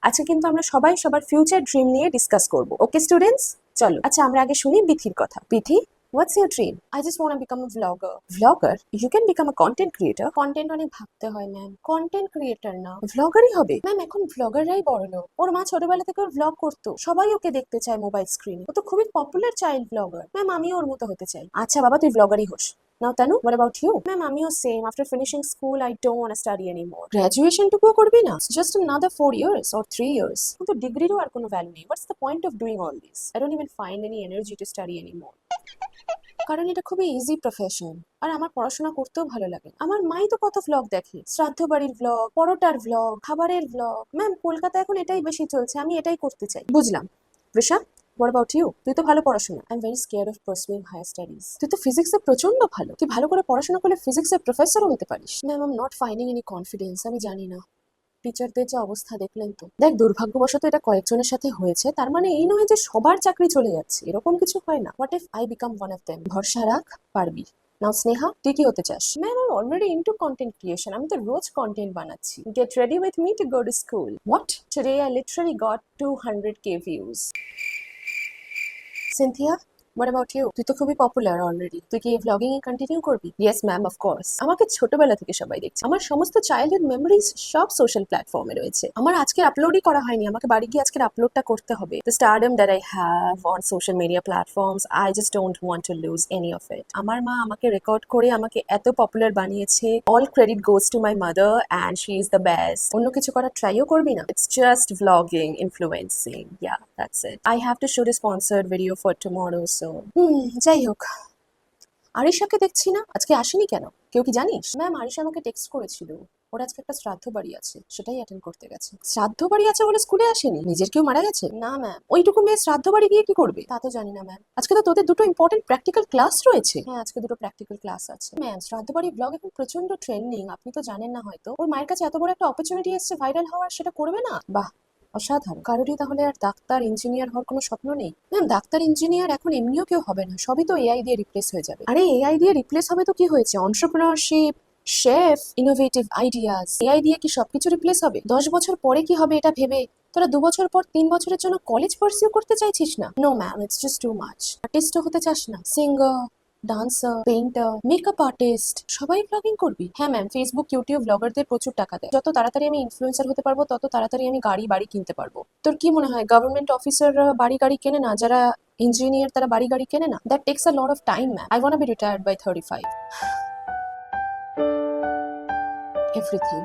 আজকে কিন্তু আমরা সবাই সবার ফিউচার ড্রিম নিয়ে ডিসকাস করব। ওকে স্টুডেন্টস, চলো আচ্ছা আমরা আগে শুনি বিথির কথা। Bithi, what's your dream? I just want to become a vlogger. Vlogger? You can become a content creator. Content অনেক ভাবতে হয় ম্যাম। কন্টেন্ট ক্রিয়েটর না, ভ্লগারই হবে ম্যাম। এখন ভ্লগাররাই বড় লোক। ওর মা ছোটবেলা থেকে ওর ভ্লগ করতো, সবাই ওকে দেখতে চায় মোবাইল স্ক্রিনে। ও তো খুবই পপুলার চাইল্ড ভ্লগার ম্যাম। আমিও ওর মতো হতে চাই। আচ্ছা বাবা, তুই ভ্লগারই হোস। Now Tanu, what about you? Ma'am, আমিও same. After finishing school, I don't want to study anymore. Graduation টুকুও করবি না? It's just another 4 years or 3 years. কিন্তু ডিগ্রিরও আর কোনো ভ্যালু নেই। What's the point of doing all this? I don't even find any energy to study anymore. কারণ এটা খুবই easy profession, আর আমার পড়াশোনা করতেও ভালো লাগে। আমার মাই তো কত ভ্লগ দেখে, শ্রাদ্ধ বাড়ির ভ্লগ, পরোটার ভ্লগ, খাবারের ভ্লগ। ম্যাম কলকাতায় এখন এটাই বেশি চলছে, আমি এটাই করতে চাই। বুঝলাম। Risha, what about you? তুই তো ভালো পড়াশোনা। I am very scared of pursuing higher studies. তুই তো ফিজিক্সে প্রচন্ড ভালো, তুই ভালো করে পড়াশোনা করলে ফিজিক্সের প্রফেসরও হতে পারিস। Ma'am I am not finding any confidence. আমি জানি না, টিচারদের যে অবস্থা দেখলেন তো। দেখ, দুর্ভাগ্যবশত এটা কয়েকজনের সাথে হয়েছে, তার মানে এই নয় যে সবার চাকরি চলে যাচ্ছে, এরকম কিছু হয় না। What if I become one of them? ভরসা রাখ, পারবি। নাও স্নেহা, তুই কি হতে চাস? Ma'am I already into content creation. আমি তো রোজ কন্টেন্ট বানাচ্ছি। Get ready with me to go to school. What? Today I literally got 200K views. Cynthia, what about you? তুই তো খুবই পপুলার অলরেডি। তুই কি ভ্লগিং এ কন্টিনিউ করবি? Yes ma'am, of course. আমাকে ছোটবেলা থেকে সবাই দেখছে। আমার সমস্ত চাইল্ডহুড মেমোরিজ সব সোশ্যাল প্ল্যাটফর্মে রয়েছে। আমার আজকের আপলোডই করা হয়নি, আমাকে বাড়ি গিয়ে আজকের আপলোডটা করতে হবে। The stardom that I have on social media platforms, I just don't want to lose any of it. আমার মা আমাকে রেকর্ড করে আমাকে এত পপুলার বানিয়েছে। All credit goes to my mother and she is the best. অন্য কিছু করার ট্রাইও করবি না? It's just vlogging, influencing. Yeah, that's it. I have to shoot a sponsored video for tomorrow, so যাই হোক। আরিশাকে দেখছি না, আজকে আসেনি কেন? কেউ কি জানিস? ম্যাম আরিশা আমাকে টেক্সট করেছিল, ওর আজকে একটা শ্রাদ্ধ বাড়ি আছে, সেটাই অ্যাটেন্ড করতে গেছে। শ্রাদ্ধ বাড়ি আছে বলে স্কুলে আসেনি? নিজের কেউ মারা গেছে? না ম্যাম। ওইটুকু মেয়ে শ্রাদ্ধ বাড়ি গিয়ে কি করবে? তা তো জানি না ম্যাম। আজকে তো তোদের দুটো ইম্পর্টেন্ট প্র্যাকটিক্যাল ক্লাস রয়েছে। হ্যাঁ, আজকে দুটো প্র্যাকটিক্যাল ক্লাস আছে। ম্যাম শ্রাদ্ধ বাড়ি ব্লগ এখন প্রচন্ড ট্রেন্ডিং, আপনি তো জানেন না হয়তো। ওর মায়ের কাছে এত বড় একটা অপরচুনিটি এসেছে ভাইরাল হওয়ার, সেটা করবে না? বাহ, অসাধারণ। কারোরই তাহলে আর ডাক্তার ইঞ্জিনিয়ার হওয়ার কোনো স্বপ্ন নেই? ম্যাম ডাক্তার ইঞ্জিনিয়ার এখন এমনিও কেউ হবে না, সবই তো এআই দিয়ে রিপ্লেস হয়ে যাবে। আরে এআই দিয়ে রিপ্লেস হবে তো কি হয়েছে? Entrepreneurship, chef, innovative ideas, AI দিয়ে কি সবকিছু রিপ্লেস হবে? 10 বছর পরে কি হবে এটা ভেবে তোরা 2 বছর পর 3 বছরের জন্য কলেজ পার্সিউ করতে চাইছিস না? No ma'am, it's just too much. আর্টিস্টও হতে চাস না? Singer, dancer, painter, makeup artist, সবাই ব্লগিং করবি? হ্যাঁ ম্যাম, ফেসবুক, ইউটিউব ব্লগারদের প্রচুর টাকা দেয়। যত তাড়াতাড়ি আমি ইনফ্লুয়েন্সার হতে পারবো, তত তাড়াতাড়ি আমি গাড়ি বাড়ি কিনতে পারবো। তোর কি মনে হয় গভর্নমেন্ট অফিসাররা বাড়ি গাড়ি কেনে না? যারা ইঞ্জিনিয়ার তারা বাড়ি গাড়ি কেনে না? That takes a lot of time ma'am. I want be retired by 35. Everything.